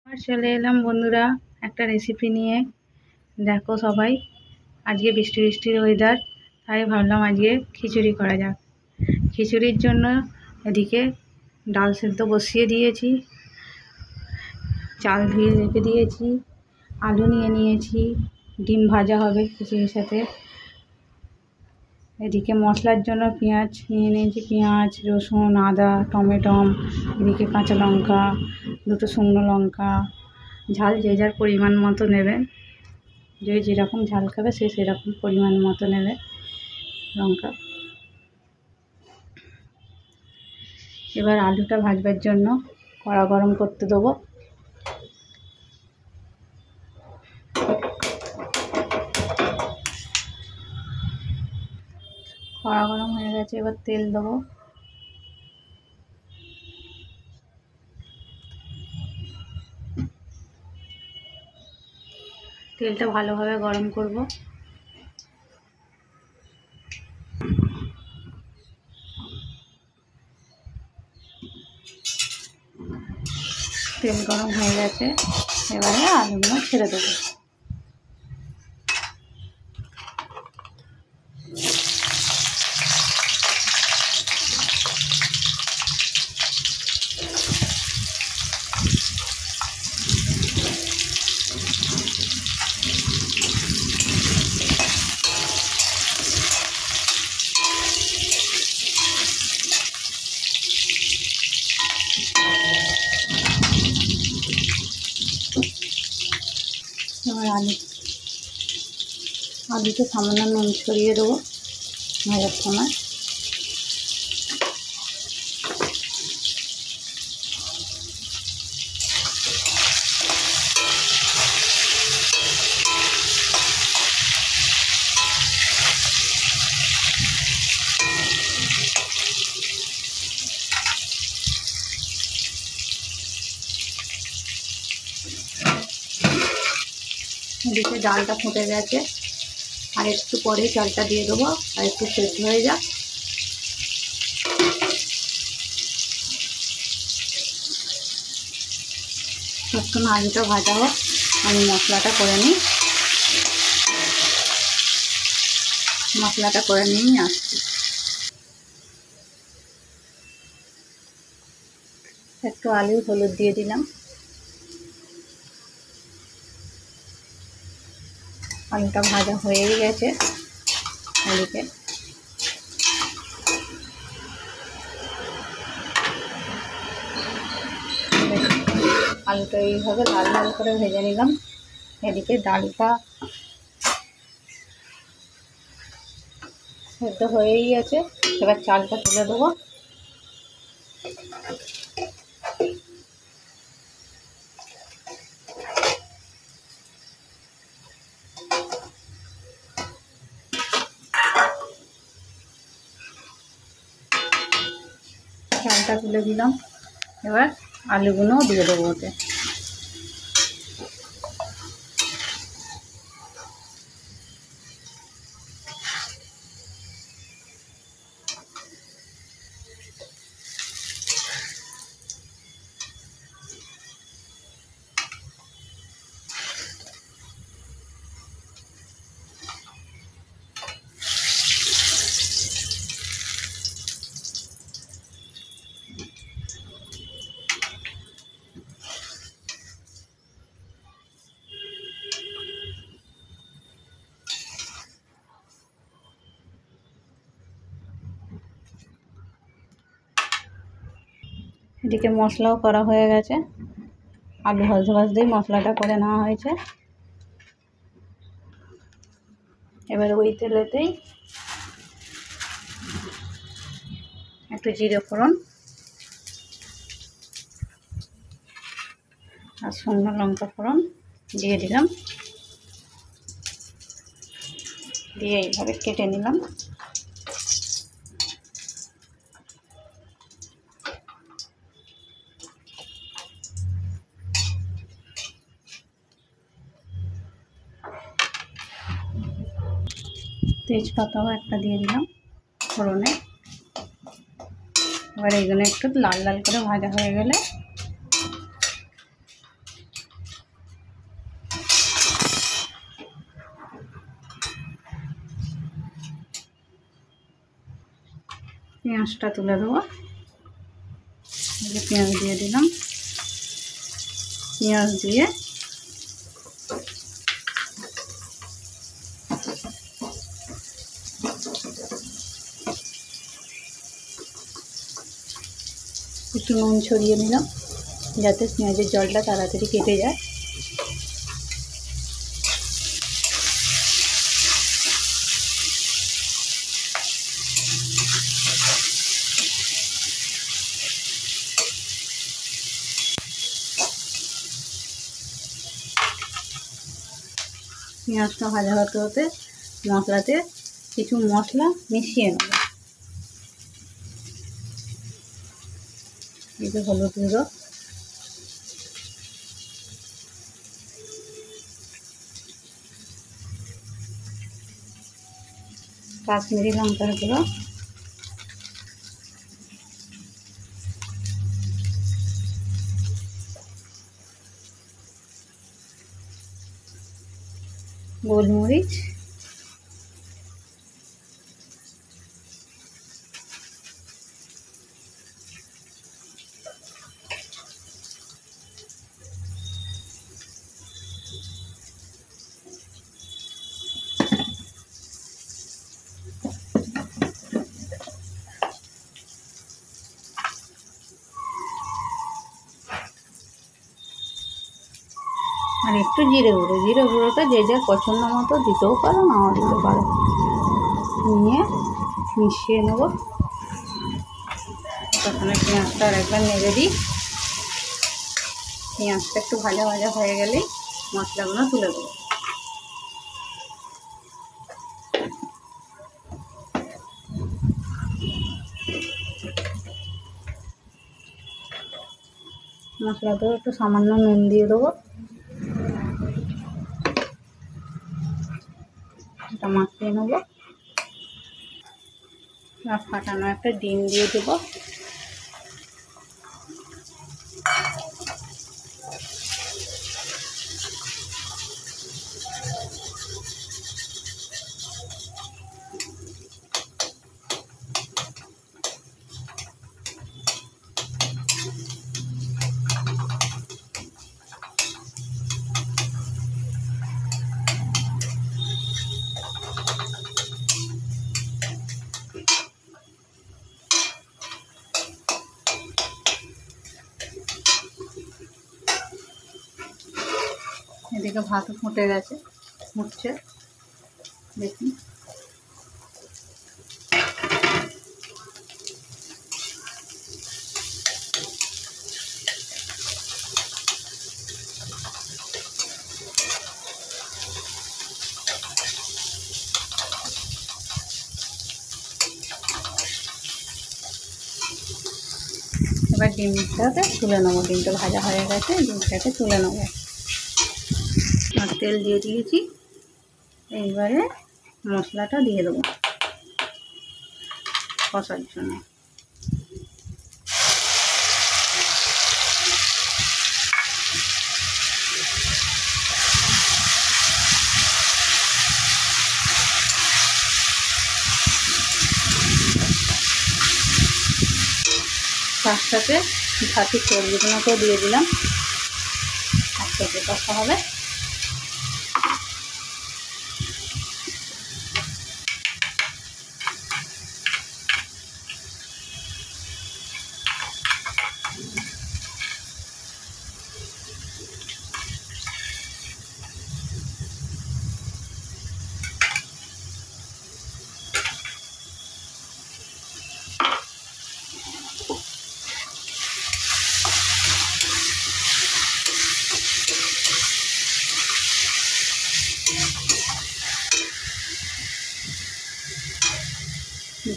আর চলে এলাম বন্ধুরা একটা রেসিপি নিয়ে। দেখো সবাই, আজকে বৃষ্টি বৃষ্টির ওয়েদার, তাই ভাবলাম আজকে খিচুড়ি করা যাক। খিচুড়ির জন্য এদিকে ডাল সেদ্ধ বসিয়ে দিয়েছি, চাল ধুয়ে রেখে দিয়েছি, আলু নিয়ে নিয়েছি, ডিম ভাজা হবে খিচুড়ির সাথে। এদিকে মশলার জন্য পেঁয়াজ নিয়ে নিয়েছি, পেঁয়াজ, রসুন, আদা, টমেটো, এদিকে কাঁচা লঙ্কা, দুটো শুকনো লঙ্কা। ঝাল যে যার পরিমাণ মতো নেবেন, যে যেরকম ঝাল খাবে সে সেরকম পরিমাণ মতো নেবে লঙ্কা। এবার আলুটা ভাজবার জন্য কড়া গরম করতে দেবো। কড়া গরম হয়ে গেছে, এবার তেল দেবো। তেলটা ভালোভাবে গরম করব। তেল গরম হয়ে গেছে, এবারে আলুগুলো ছেড়ে দেবো। এবার আলুতে সামান্য নুন ছড়িয়ে দেবো ভাজার সময়। এদিকে ডালটা ফুটে গেছে, আর একটু পরে চালটা দিয়ে দেবো, আর একটু সেদ্ধ হয়ে যাক। ততক্ষণ আলুটা ভাজা হোক, আমি মশলাটা করে নিই। মশলাটা করে নিয়েই আসছি। একটু আলু হলুদ দিয়ে দিলাম। আলুটা ভাজা হয়েই গেছে। এদিকে আলুটা এইভাবে লাল লাল করে ভেজে নিলাম। এদিকে ডালটা সেদ্ধ হয়েই গেছে, এবার চালটা তুলে দেবো। চালটা তুলে দিলাম, এবার আলুগুলোও দিয়ে দেবো ওতে। এদিকে মশলাও করা হয়ে গেছে, আলু ভাজতে ভাজতেই মশলাটা করে নেওয়া হয়েছে। এবার ওই তেলেতেই একটু জিরে ফোড়ন আর শুকনো লঙ্কা ফোড়ন দিয়ে দিলাম, দিয়ে এইভাবে কেটে নিলাম। তেজপাতাও একটা দিয়ে দিলাম ফোড়নে। এবার এইগুলো একটু লাল লাল করে ভাজা হয়ে গেলে পেঁয়াজটা তুলে দেবো। পেঁয়াজ দিয়ে দিলাম। পেঁয়াজ দিয়ে একটু নুন ছড়িয়ে নিলাম যাতে পেঁয়াজের জলটা তাড়াতাড়ি কেটে যায়। পেঁয়াজটা ভাজা হতে হতে মশলাতে কিছু মশলা মিশিয়ে নেব। একটু হলুদ গুঁড়ো, কাশ্মীরি লঙ্কার গুঁড়ো, গোলমরিচ, আর একটু জিরে গুঁড়ো। জিরে গুঁড়োটা যে যার পছন্দ মতো দিতেও পারো, নাও দিতে পারো। নিয়ে মিশিয়ে নেব। তখন পেঁয়াজটা আর একবার নেড়ে দিই। পেঁয়াজটা একটু ভাজা ভাজা হয়ে গেলেই মশলাগুলো তুলে দেবো। মশলাতেও একটু সামান্য নুন দিয়ে দেবো। এটা মাখিয়ে নেব। আর ফাটানো একটা ডিম দিয়ে দেবো। এদিকে ভাত ফুটে গেছে, ফুটছে, দেখুন। এবার ডিমটাকে তুলে নেবো। ডিমটা ভাজা হয়ে গেছে, ডিমটাকে তুলে নেবো। আর তেল দিয়ে দিয়েছি। এইবারে মশলাটা দিয়ে দেবো কষার জন্য। তার সাথে ভাতের সবজিগুলোকেও দিয়ে দিলাম। একসাথে কষা হবে।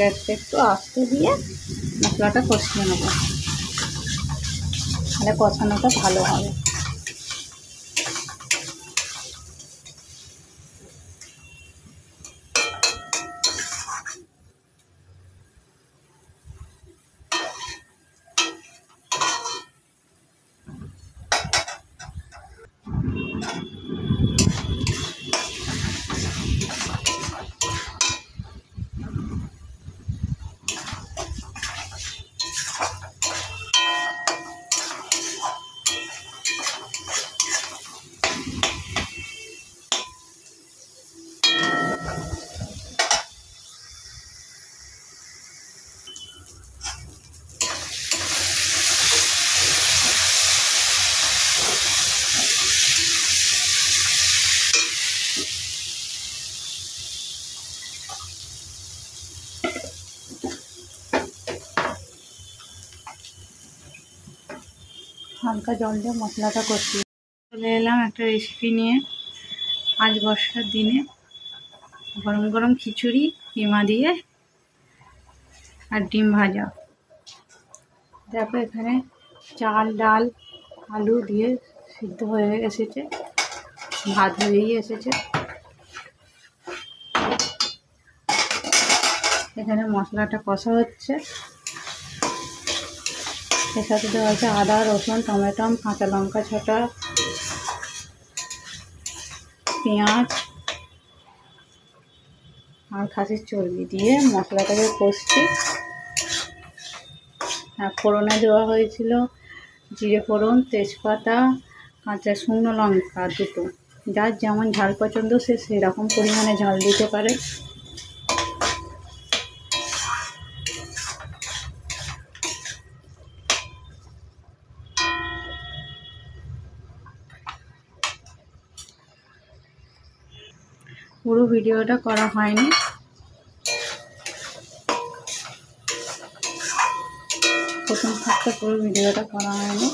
গ্যাসটা একটু আস্তে দিয়ে মশলাটা কষিয়ে নেব, তাহলে কষানোটা ভালো হবে। হালকা জল দিয়ে মশলাটা কষিয়ে চলে এলাম একটা রেসিপি নিয়ে। আজ বর্ষার দিনে গরম গরম খিচুড়ি, কিমা দিয়ে আর ডিম ভাজা। দেখো এখানে চাল, ডাল, আলু দিয়ে সিদ্ধ হয়ে এসেছে, ভাত হয়েই এসেছে। এখানে মশলাটা কষা হচ্ছে, এর সাথে দেওয়া হচ্ছে আদা, রসুন, টমেটো, কাঁচা লঙ্কা ছোটা, পেঁয়াজ আর খাসির চর্বি দিয়ে মশলাটাকে কষছি। আর ফোড়নে দেওয়া হয়েছিল জিরে ফোড়ন, তেজপাতা, কাঁচা শুকনো লঙ্কা দুটো। যার যেমন ঝাল পছন্দ সে সেরকম পরিমাণে ঝাল দিতে পারে। পুরো ভিডিওটা করা হয়নি, প্রথম থাকতে পুরো ভিডিওটা করা হয়নি।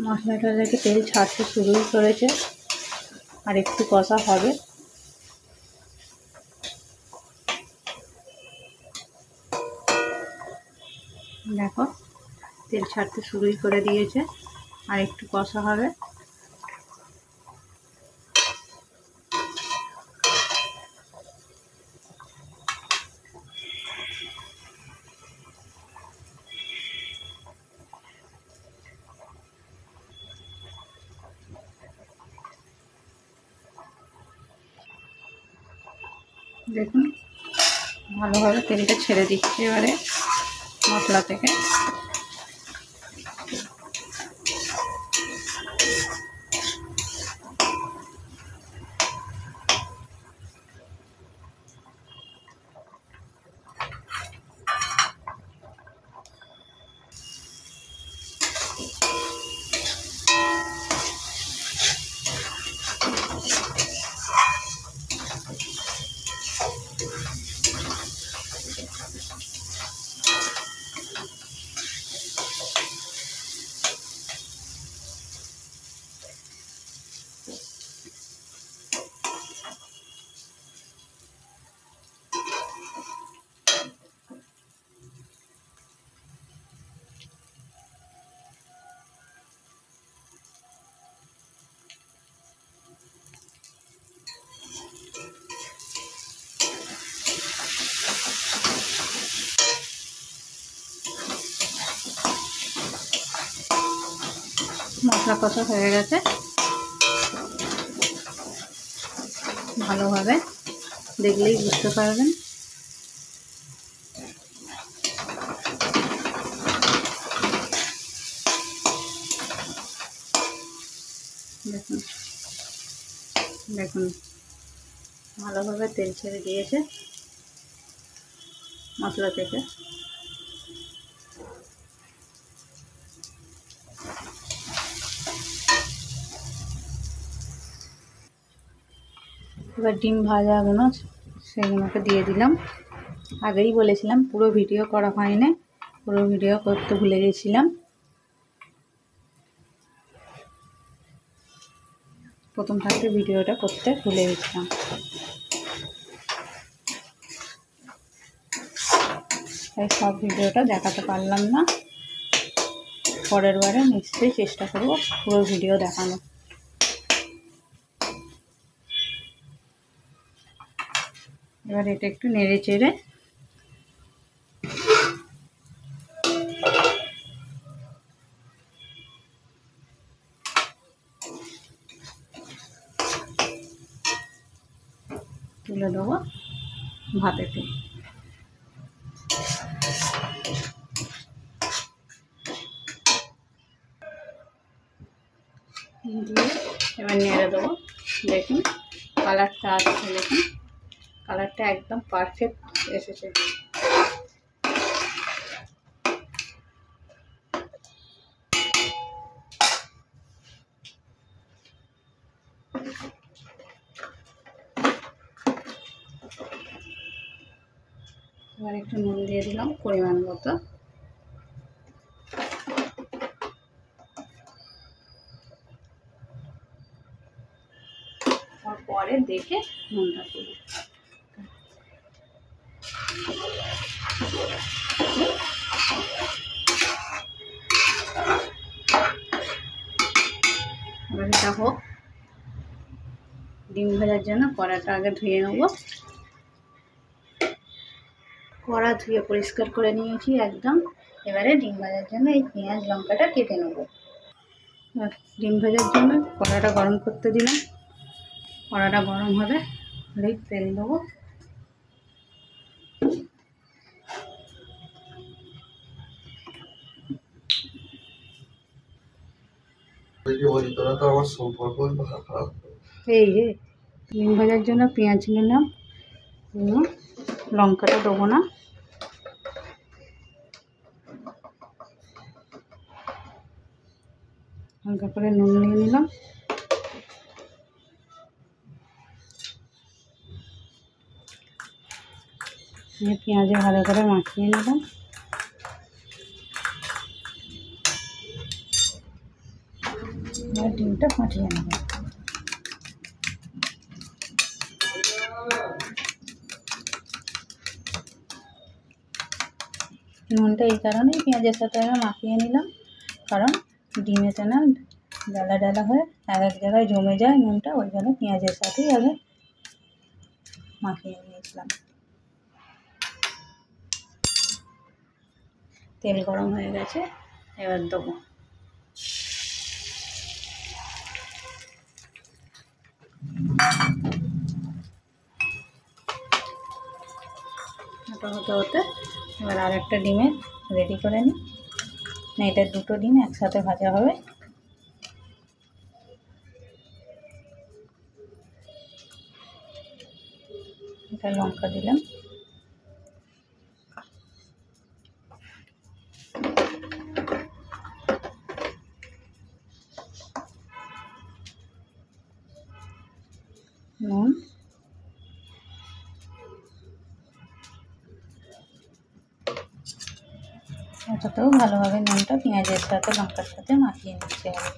মশলাটা থেকে তেল ছাড়তে শুরুই করেছে, আর একটু কষা হবে। দেখো তেল ছাড়তে শুরুই করে দিয়েছে, আর একটু কষা হবে। দেখুন ভালোভাবে তেলটা ছেড়ে দিচ্ছি এবারে মশলা থেকে। মশলা কষা হয়ে গেছে, ভালোভাবে দেখলেই বুঝতে পারবেন। দেখুন দেখুন ভালোভাবে তেল ছেড়ে দিয়েছে মশলা থেকে। এবার ডিম ভাজাগুলো সেগুলোকে দিয়ে দিলাম। আগেই বলেছিলাম পুরো ভিডিও করা হয়নি, পুরো ভিডিও করতে ভুলে গেছিলাম। প্রথম থাকতে ভিডিওটা করতে ভুলে গেছিলাম, তাই সব ভিডিওটা দেখাতে পারলাম না। পরের বারে নিশ্চয়ই চেষ্টা করব পুরো ভিডিও দেখানো। এবার এটা একটু নেড়ে চেড়ে তুলে দেবো ভাতেতে। দিয়ে এবার নেড়ে দেবো। দেখুন কালারটা আসছে, দেখুন কালারটা একদম পারফেক্ট এসেছে। এবার একটু নুন দিয়ে দিলাম পরিমাণ মতো। পরে দেখে নুনটা দিই। এবার এটা হোক। ডিম ভাজার জন্য কড়াটা আগে ধুয়ে নেব। কড়া ধুয়ে পরিষ্কার করে নিয়েছি একদম। এবারে ডিম ভাজার জন্য এই পেঁয়াজ লঙ্কাটা কেটে নেব। ডিম ভাজার জন্য কড়াটা গরম করতে দিলাম। কড়াটা গরম হবে, হলেই তেল দেবো। এই রে, ডিম ভাজার জন্য পেঁয়াজ নিলাম, লঙ্কাটা দেবো না। হালকা করে নুন নিয়ে নিলাম। পেঁয়াজে ভালো করে মাখিয়ে নিলাম। এবার ডিমটা ফাটিয়ে নেব। নুনটা এই কারণেই পেঁয়াজের সাথে আমি মাখিয়ে নিলাম, কারণ ডিমেতে না ডালা ডালা হয়ে এক এক জায়গায় জমে যায় নুনটা, ওই জন্য পেঁয়াজের সাথেই আগে মাখিয়ে নিয়েছিলাম। তেল গরম হয়ে গেছে, এবার দেবো। হতে হতে এবার আর একটা ডিমের রেডি করে নিই। না, এটা দুটো ডিম একসাথে ভাজা হবে। এটা লঙ্কা দিলাম, নুন, এটাতেও ভালোভাবে নুনটা পেঁয়াজের সাথে লঙ্কার সাথে মাখিয়ে নিচ্ছে হবে।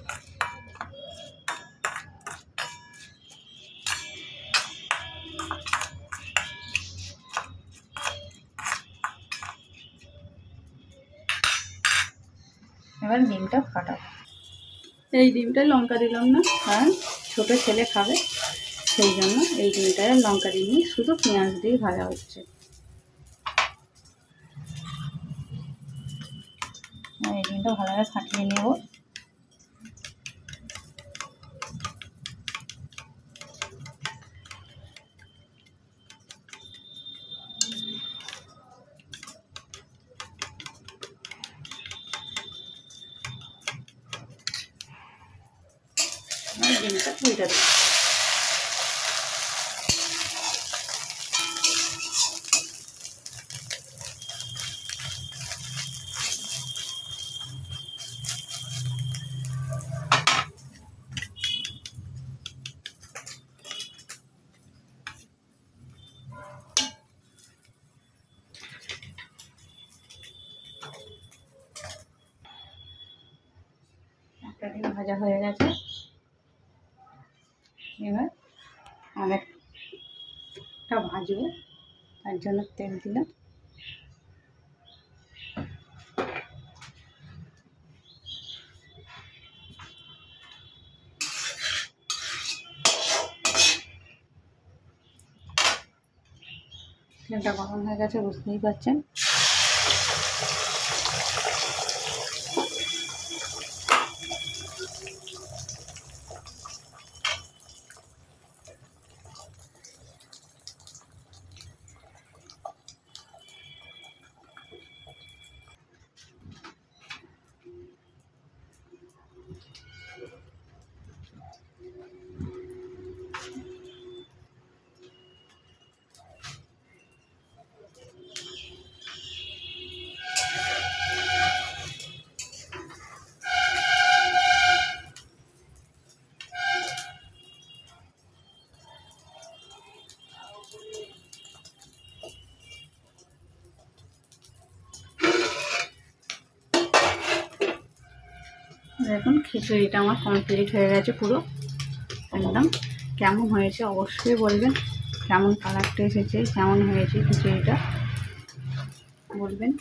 এবার ডিমটা ফাটাবো। এই ডিমটায় লঙ্কা দিলাম না, কারণ ছোটো ছেলে খাবে, সেই জন্য এই ডিমটায় লঙ্কা দিইনি, শুধু পেঁয়াজ দিয়ে ভাজা হচ্ছে। এই ডিমটা ভালোভাবে ফাটিয়ে নেব। ডিমটা উল্টে দেবো। একটা ডিম ভাজা হয়ে গেছে, এবার আরেকটা ভাজবো, তার জন্য তেল দিলাম। তেলটা গরম হয়ে গেছে, বুঝতেই পারছেন। দেখুন খিচুড়িটা আমার কমপ্লিট হয়ে গেছে পুরো একদম। কেমন হয়েছে অবশ্যই বলবেন, কেমন কালারটা এসেছে, কেমন হয়েছে খিচুড়িটা বলবেন।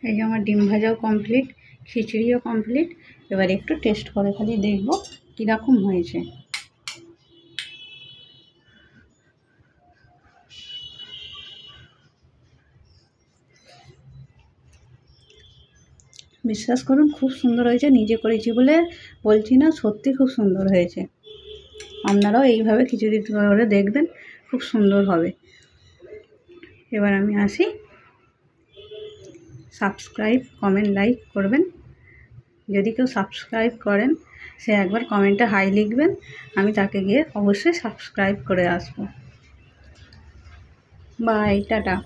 এই যে আমার ডিম ভাজাও কমপ্লিট, খিচুড়িও কমপ্লিট। এবার একটু টেস্ট করে খালি দেখব কীরকম হয়েছে। বিশ্বাস করুন খুব সুন্দর হয়েছে, নিজে করেছি বলে বলছি না, সত্যি খুব সুন্দর হয়েছে। আপনারাও এইভাবে খিচুড়ি করে দেখবেন, খুব সুন্দর হবে। এবার আমি আসি, সাবস্ক্রাইব কমেন্ট লাইক করবেন। যদি কেউ সাবস্ক্রাইব করেন সে একবার কমেন্টে হাই লিখবেন, আমি তাকে গিয়ে অবশ্যই সাবস্ক্রাইব করে আসবো। Bye, tata.